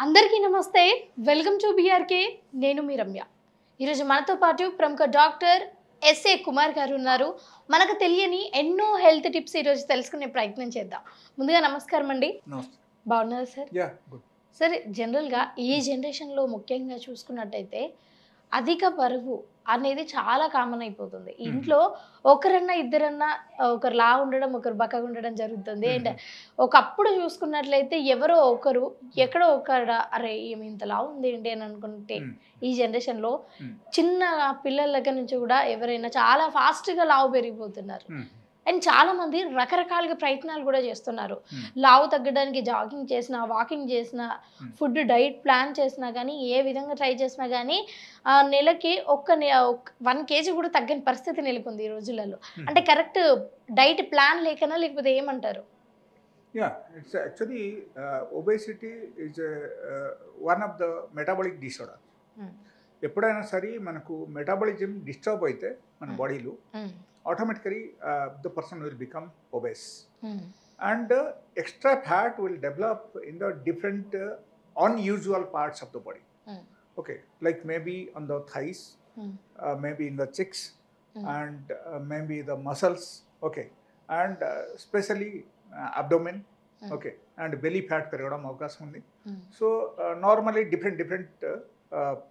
అందరికీ నమస్తే. Welcome to BRK. నేను మీ రమ్య. ఈరోజు మనతో పాటు ప్రముఖ డాక్టర్ ఎస్ఏ కుమార్ గారు ఉన్నారు. మనకు తెలియని ఎన్నో హెల్త్ టిప్స్ ఈరోజు తెలుసుకునే ప్రయత్నం చేద్దాం. ముందుగా నమస్కారం అండి. నమస్తే. బాగున్నారా సార్? గుడ్. సార్, జనరల్గా ఈ జనరేషన్లో ముఖ్యంగా చూసుకున్నట్టయితే అధిక బరువు అనేది చాలా కామన్ అయిపోతుంది. ఇంట్లో ఒకరన్నా ఇద్దరన్నా ఒకరు లావు ఉండడం, ఒకరు బక్కగా ఉండడం జరుగుతుంది. అండ్ ఒకప్పుడు చూసుకున్నట్లయితే ఎవరో ఒకరు ఎక్కడో ఒకడ అరే ఈమె ఇంత లావు ఉంది ఏంటి అని అనుకుంటే, ఈ జనరేషన్లో చిన్న పిల్లల దగ్గర నుంచి కూడా ఎవరైనా చాలా ఫాస్ట్గా లావు పెరిగిపోతున్నారు. అండ్ చాలా మంది రకరకాలుగా ప్రయత్నాలు కూడా చేస్తున్నారు. లావు తగ్గడానికి జాగింగ్ చేసినా, వాకింగ్ చేసినా, ఫుడ్ డైట్ ప్లాన్ చేసినా కానీ, ఏ విధంగా ట్రై చేసినా కానీ నెలకి 1 కేజీ కూడా తగ్గని పరిస్థితి నెలకొంది ఈ రోజులలో. అంటే కరెక్ట్ డైట్ ప్లాన్ లేకనా, లేకపోతే ఏమంటారు? It's actually obesity is one of the metabolic disorder. ఎప్పుడైనా సరే మనకు మెటాబాలిజం డిస్టర్బ్ అయితే మన బాడీలో automatically the person will become obese. And extra fat will develop in the different unusual parts of the body. Okay, like maybe on the thighs, maybe in the cheeks, and maybe the muscles, okay, and especially abdomen, okay, and belly fat పెరగడం అవకాశం ఉంది. So normally different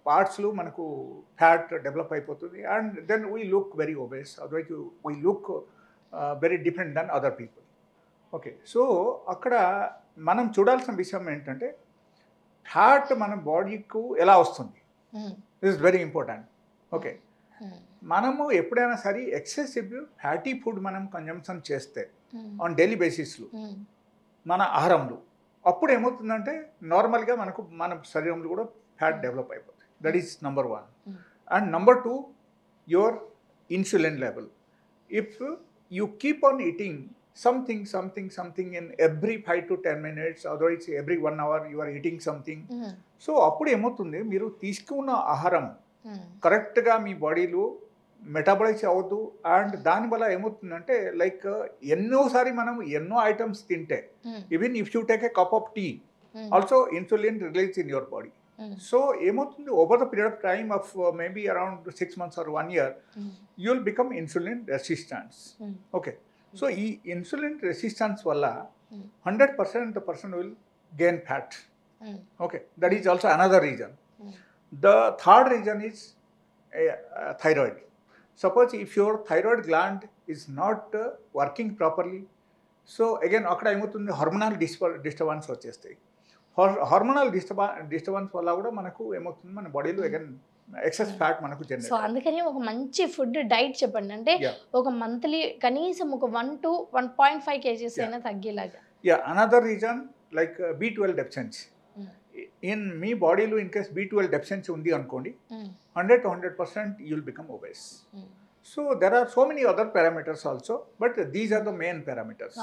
పార్ట్స్లో మనకు fat develop అయిపోతుంది and then we look very obese, otherwise we look very different then other people. Okay, so అక్కడ మనం చూడాల్సిన విషయం ఏంటంటే ఫ్యాట్ మన బాడీకు ఎలా వస్తుంది, this is very important. Okay, మనము ఎప్పుడైనా సరే ఎక్సెసివ్ ఫ్యాటీ ఫుడ్ మనం కన్జంప్షన్ చేస్తే ఆన్ డైలీ బేసిస్లో మన ఆహారంలో, అప్పుడు ఏమవుతుందంటే నార్మల్గా మనకు మన శరీరంలో కూడా ఫ్యాట్ డెవలప్ అయిపోతుంది. That is number 1. And number 2, your insulin level. If you keep on eating something in every 5 to 10 minutes, otherwise every 1 hour you are eating something. So అప్పుడు ఏమవుతుంది, మీరు తీసుకున్న ఆహారం కరెక్ట్గా మీ బాడీలో మెటాబలైజ్ అవ్వదు. అండ్ దానివల్ల ఏమవుతుందంటే లైక్ ఎన్నోసారి మనం ఎన్నో ఐటమ్స్ తింటే, even if you take a cup of tea also insulin release in your body. So ఏమవుతుంది, over the period of time of maybe around 6 months or 1 year you will become insulin resistance. Okay, so ఈ insulin resistance వల్ల 100% the person will gain fat. Okay, that is also another reason. The third reason is thyroid. Suppose if your thyroid gland is not working properly, so again అక్కడ ఏమవుతుంది, hormonal disturbance వచ్చేస్తాయి. Hormonal disturbance వల్ల కూడా మనకు ఏమవుతుంది, మన బాడీలో again excess fat మనకు జనరేట్. సో అందుకని ఒక మంచి ఫుడ్ డైట్ చెప్పండి. అంటే ఒక మంత్లీ కనీసం ఒక 1 to 1.5 kgs అయినా తగ్గేలాగా. Another reason like B12 deficiency. In me బాడీలో ఇన్ కేస్ B12 డెఫిషియన్సీ ఉంది అనుకోండి, 100 to 100% you will become obese. So there are so many other parameters also, but these are the main parameters.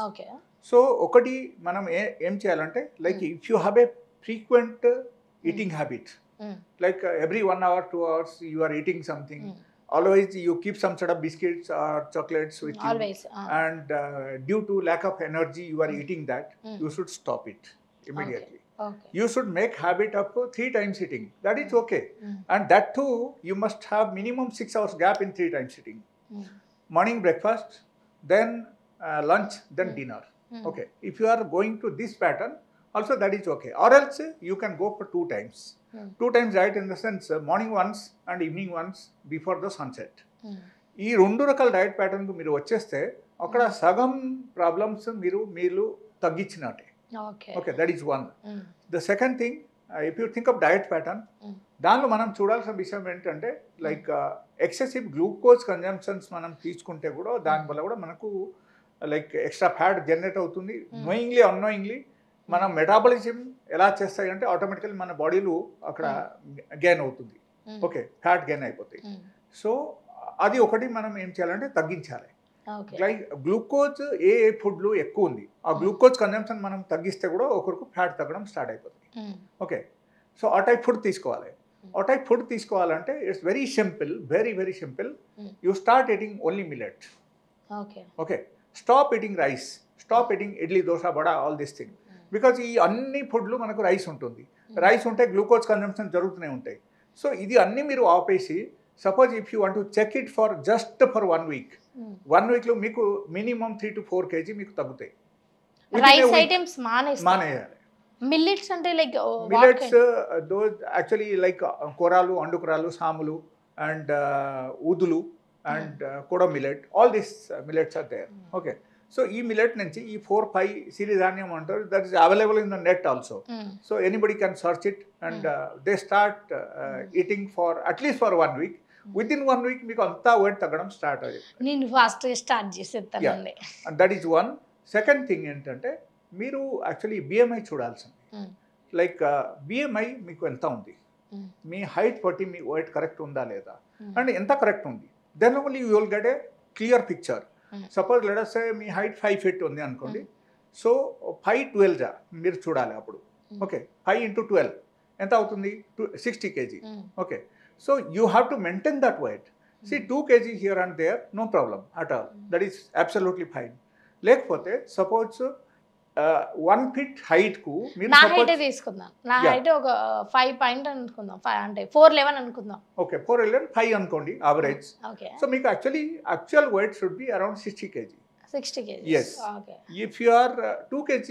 So ఒకటి మనం ఏం చేయాలంటే like if you have a frequent eating habit, like every 1 hour 2 hours you are eating something, always you keep some sort of biscuits or chocolates with always, you, and due to lack of energy you are eating that, you should stop it immediately. Okay. You should make habit of 3 times eating. That is okay. And that too you must have minimum 6 hours gap in 3 times eating. Morning breakfast, then lunch, then dinner. Okay, if you are going to this pattern also that is okay, or else you can go for 2 times. 2 times diet in the sense morning once and evening once before the sunset. ఈ 2 రకాల diet ప్యాటర్న్కు మీరు వచ్చేస్తే అక్కడ సగం problems మీరు తగ్గించినట్టే. Okay, that is 1. The second thing, if you think of diet pattern, దానిలో మనం చూడాల్సిన విషయం ఏంటంటే లైక్ ఎక్సెసివ్ గ్లూకోజ్ కన్జంప్షన్స్ మనం తీసుకుంటే కూడా దానివల్ల కూడా మనకు లైక్ ఎక్స్ట్రా ఫ్యాట్ జనరేట్ అవుతుంది. నోయింగ్లీ అన్నోయింగ్లీ మన మెటాబాలిజం ఎలా చేస్తాయంటే ఆటోమేటికల్లీ మన బాడీలో అక్కడ గెయిన్ అవుతుంది. ఓకే, ఫ్యాట్ గెయిన్ అయిపోతాయి. సో అది ఒకటి మనం ఏం చేయాలంటే తగ్గించాలి. లైక్ గ్లూకోజ్ ఏ ఫుడ్లో ఎక్కువ ఉంది, ఆ గ్లూకోజ్ కన్జంప్షన్ మనం తగ్గిస్తే కూడా ఒకరికి ఫ్యాట్ తగ్గడం స్టార్ట్ అయిపోతుంది. ఓకే, సో ఆ టైప్ ఫుడ్ తీసుకోవాలి. ఆ టైప్ ఫుడ్ తీసుకోవాలంటే it's very simple, very simple. You start eating only millet. Okay, stop eating rice, stop eating idli, dosa, vada, all this thing. Because ఈ అన్ని ఫుడ్లు మనకు రైస్ ఉంటుంది, రైస్ ఉంటే గ్లూకోజ్ కన్జంప్షన్ జరుగుతూనే ఉంటాయి. సో ఇది అన్నీ మీరు ఆపేసి suppose if you want to check it for just for 1 week, 1 weekలో మీకు మినిమం 3 to 4 kg మీకు తగ్గుతాయి. రైస్ ఐటమ్స్ మానేయాలి. మిల్లెట్స్ అంటే like millets those actually like కొరాలు, అండుకురాలు, సాములు అండ్ ఊదులు అండ్ కూడా millet, all this millets are there. Okay, so ఈ మిల్లెట్ నుంచి ఈ 4-5 సిరిధాన్యం అంటారు, that is available in the net also. So anybody can search it and they start eating for at least for 1 week. With in 1 week మీకు అంతా weight తగ్గడం start అయ్యింది. నేను ఫాస్ట్ స్టార్ట్ చేసేస్తానండి. And that is one. Second thing ఏంటంటే మీరు actually BMI చూడాల్సింది. Like BMI మీకు ఎంత ఉంది, మీ హైట్ బట్టి మీ వెయిట్ కరెక్ట్ ఉందా లేదా, అండ్ ఎంత కరెక్ట్ ఉంది, then only you will get a clear picture. Suppose let us say మీ హైట్ 5 feet ఉంది అనుకోండి, సో 5-12 మీరు చూడాలి అప్పుడు. ఓకే, 5 into 12 ఎంత అవుతుంది, 60 kg. Okay, so you have to maintain that weight. See 2 kg here and there, no problem at all, that is absolutely fine. లేకపోతే suppose 1 feet height కు మీరు నా హైట్ తీసుకుందాం, నా హైట్ ఒక 5 పాయింట్ అనుకుందాం, 5 అంటే 4'11" అనుకుందాం. ఓకే, 4'11", 5 అనుకోండి యావరేజ్. ఓకే, సో మీకు actual weight should be around 60 kg. 60 kg. Yes. Okay, if you are 2 kg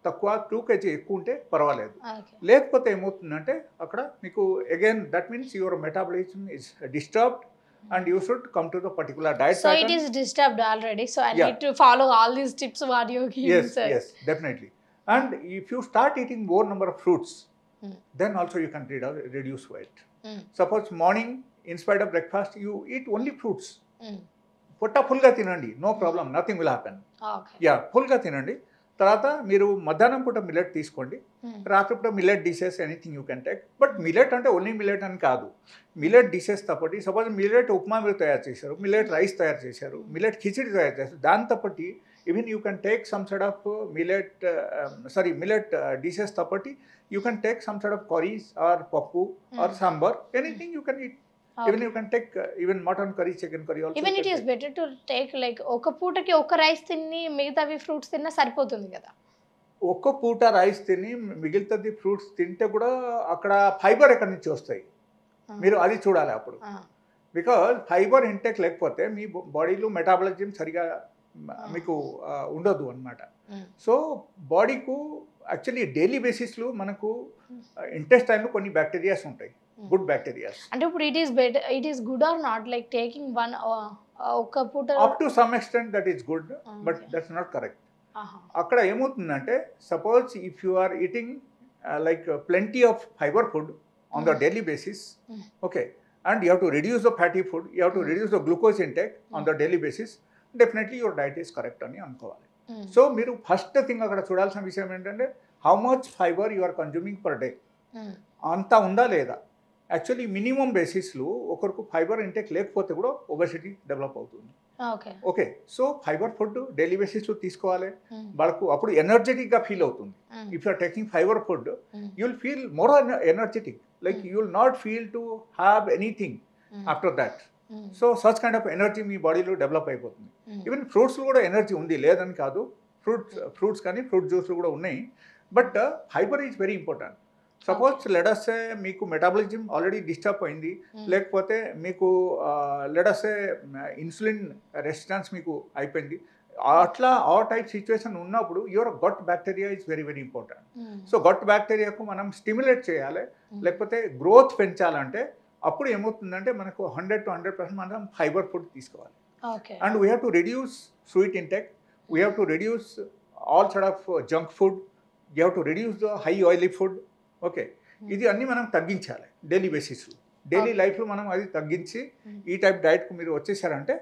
తక్కువ, 2 kg ఎక్కువ ఉంటే పర్వాలేదు. ఓకే. లేకపోతే ఏమవుతుందంటే అక్కడ మీకు again that means your metabolism is disturbed and you should come to the particular diet So pattern. it is disturbed already, so I Yeah. need to follow all these tips what you give. Yes, sir. yes, definitely. And if you start eating more number of fruits, then also you can reduce weight. Suppose morning, in spite of breakfast, you eat only fruits. పొట్ట ఫుల్గా తినండి, no problem, nothing will happen. Ya, ఫుల్గా తినండి. తర్వాత మీరు మధ్యాహ్నం పూట millet తీసుకోండి, రాత్రిపూట millet dishes anything you can take. But millet అంటే ఓన్లీ మిల్లెట్ అని కాదు, మిల్లెట్ డిషెస్ తప్పటి సపోజ్ మిల్లెట్ ఉప్మా మీరు తయారు చేశారు, మిల్లెట్ రైస్ తయారు చేశారు, మిల్లెట్ కిచిడి తయారు చేశారు, దాని తప్పటి even you can take some side of millet dishes తప్పటి you can take some side of curries or పప్పు or sambar, anything you can eat. Even you can take even mutton curry, chicken curry also. Even it is better to take like ఒక పూటకి ఒక rice తిని మిగతావి fruits తిన్నా సరిపోతుంది కదా. ఒక్క పూట రైస్ తిని మిగిలితది ఫ్రూట్స్ తింటే కూడా అక్కడ ఫైబర్ ఎక్కడి నుంచి వస్తాయి మీరు అది చూడాలి అప్పుడు. బికాజ్ ఫైబర్ ఇంటేక్ లేకపోతే మీ బాడీలో మెటాబలిజం సరిగా మీకు ఉండదు అనమాట. సో బాడీకు యాక్చువల్లీ డైలీ బేసిస్లో మనకు ఇంటెస్టైన్లో కొన్ని బ్యాక్టీరియాస్ ఉంటాయి, గుడ్ బ్యాక్టీరియాస్. అంటే ఇప్పుడు it is good or not like taking one ఒక పూట up to some extent that is good, but that's not correct. అక్కడ ఏమవుతుందంటే suppose if you are eating like plenty of fibre food on the daily basis, okay, and you have to reduce the fatty food, you have to reduce the glucose intake on the daily basis, definitely your diet is correct అని అనుకోవాలి. So మీరు first thing అక్కడ చూడాల్సిన విషయం ఏంటంటే how much fibre you are consuming per day, అంత ఉందా లేదా. యాక్చువల్లీ మినిమం బేసిస్లో ఒకరికి ఫైబర్ ఇంటేక్ లేకపోతే కూడా ఒబెసిటీ డెవలప్ అవుతుంది. Okay, so fiber food daily బేసిస్లో తీసుకోవాలి, వాళ్ళకు అప్పుడు ఎనర్జెటిక్గా ఫీల్ అవుతుంది. If you are taking fiber food you will feel more energetic, like you will not feel to have anything after that. So such kind of energy మీ బాడీలో develop అయిపోతుంది. Even ఫ్రూట్స్లో కూడా energy ఉంది లేదని కాదు, ఫ్రూట్స్ కానీ fruit జ్యూస్లు కూడా ఉన్నాయి, but fiber is very important. Suppose let us say మీకు మెటాబలిజం ఆల్రెడీ డిస్టర్బ్ అయింది, లేకపోతే మీకు let us say insulin resistance మీకు అయిపోయింది, అట్లా ఆ టైప్ సిచ్యువేషన్ ఉన్నప్పుడు your gut bacteria is very very important. So gut బ్యాక్టీరియాకు మనం స్టిమ్యులేట్ చేయాలి, లేకపోతే గ్రోత్ పెంచాలంటే అప్పుడు ఏమవుతుందంటే మనకు 100 to 100% మనం ఫైబర్ ఫుడ్ తీసుకోవాలి. And we have to reduce sweet intake, we have to reduce all sort of junk food, you have to reduce the high oily food. Okay, ఇది అన్నీ మనం తగ్గించాలి డైలీ బేసిస్లో, డైలీ లైఫ్లో మనం అది తగ్గించి ఈ టైప్ డైట్కు మీరు వచ్చేసారంటే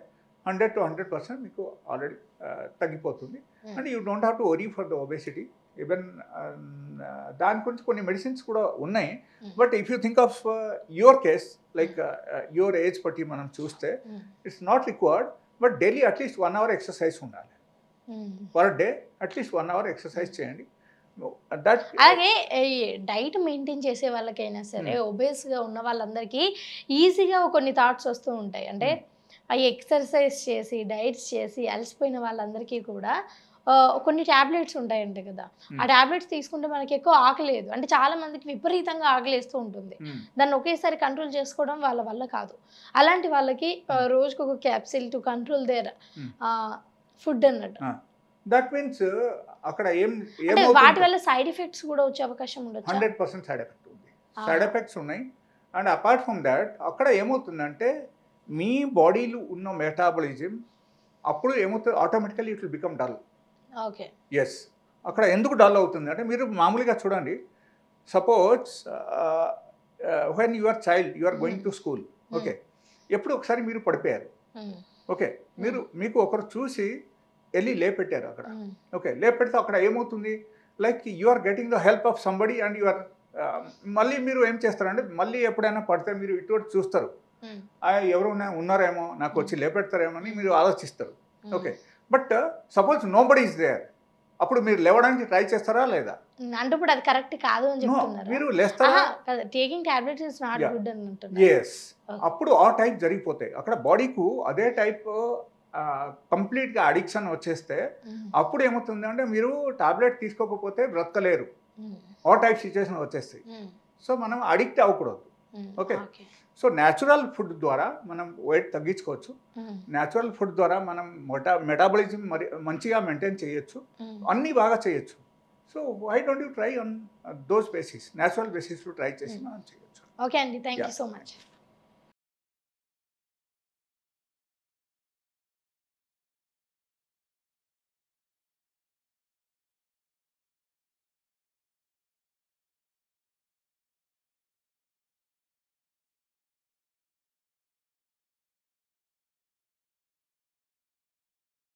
100 to 100% మీకు ఆల్రెడీ తగ్గిపోతుంది. And you don't have to worry for the obesity. Even దాని గురించి కొన్ని మెడిసిన్స్ కూడా ఉన్నాయి, but if you think of your case like your age బట్టి మనం చూస్తే it's not required, but daily at least 1 hour exercise ఉండాలి per day, at least 1 hour exercise చేయండి. అలాగే డైట్ మెయింటైన్ చేసే వాళ్ళకైనా సరే ఒబేస్గా ఉన్న వాళ్ళందరికీ ఈజీగా కొన్ని థాట్స్ వస్తూ ఉంటాయి. అంటే అవి ఎక్సర్సైజ్ చేసి డైట్స్ చేసి అలసిపోయిన వాళ్ళందరికీ కూడా కొన్ని టాబ్లెట్స్ ఉంటాయంట కదా, ఆ టాబ్లెట్స్ తీసుకుంటే మనకి ఎక్కువ ఆకలేదు, అంటే చాలా మందికి విపరీతంగా ఆకలేస్తూ ఉంటుంది, దాన్ని ఒకేసారి కంట్రోల్ చేసుకోవడం వాళ్ళ వల్ల కాదు. అలాంటి వాళ్ళకి రోజుకు ఒక capsule to control their food అన్నట్టు. దట్ మీన్స్ అక్కడ అంటే వాటి వల్ల సైడ్ ఎఫెక్ట్స్ కూడా వచ్చే అవకాశం ఉండొచ్చు. 100% సైడ్ ఎఫెక్ట్ ఉంది, సైడ్ ఎఫెక్ట్స్ ఉన్నాయి. అండ్ అపార్ట్ ఫ్రమ్ దాట్ అక్కడ ఏమవుతుందంటే మీ బాడీలో ఉన్న మెటాబలిజం అప్పుడు ఏమవుతుంది, automatically it will become dull. Okay. Yes, అక్కడ ఎందుకు డల్ అవుతుంది అంటే మీరు మామూలుగా చూడండి, suppose when your child you are going to school, okay, ఎప్పుడు ఒకసారి మీరు పడిపోయారు, ఓకే, మీకు ఒకరు చూసి వెళ్ళి లేపెట్టారు అక్కడ, ఓకే, లేపెడితే అక్కడ ఏమవుతుంది, like you are getting the help of somebody and you are మళ్ళీ మీరు ఏం చేస్తారంటే మళ్ళీ ఎప్పుడైనా పడితే మీరు ఇటువంటి చూస్తారు, ఎవరు ఉన్నారేమో నాకు వచ్చి లేపెడతారేమో అని మీరు ఆలోచిస్తారు, okay. But suppose nobody is there, అప్పుడు మీరు లేవడానికి ట్రై చేస్తారా లేదా? అంటే ఇప్పుడు అది కరెక్ట్ కాదు అని చెప్తున్నారు. మీరు లేస్తారా? Taking tablets is not good అని అంటున్నారు. yes, అప్పుడు ఆ టైప్ జరిగిపోతాయి అక్కడ బాడీకు, అదే టైప్ కంప్లీట్గా అడిక్షన్ వచ్చేస్తే అప్పుడు ఏమవుతుంది అంటే మీరు టాబ్లెట్ తీసుకోకపోతే బ్రతకలేరు, ఆ టైప్ సిచ్యువేషన్ వచ్చేస్తాయి. సో మనం అడిక్ట్ అవ్వకూడదు, ఓకే. సో న్యాచురల్ ఫుడ్ ద్వారా మనం వెయిట్ తగ్గించుకోవచ్చు, న్యాచురల్ ఫుడ్ ద్వారా మనం మెటాబలిజం మరి మంచిగా మెయింటైన్ చేయొచ్చు, అన్నీ బాగా చేయొచ్చు. So why don't you try on those basis, natural బేసిస్లో ట్రై చేసి మనం చేయొచ్చు. ఓకే అండి, థ్యాంక్ యూ సో మచ్.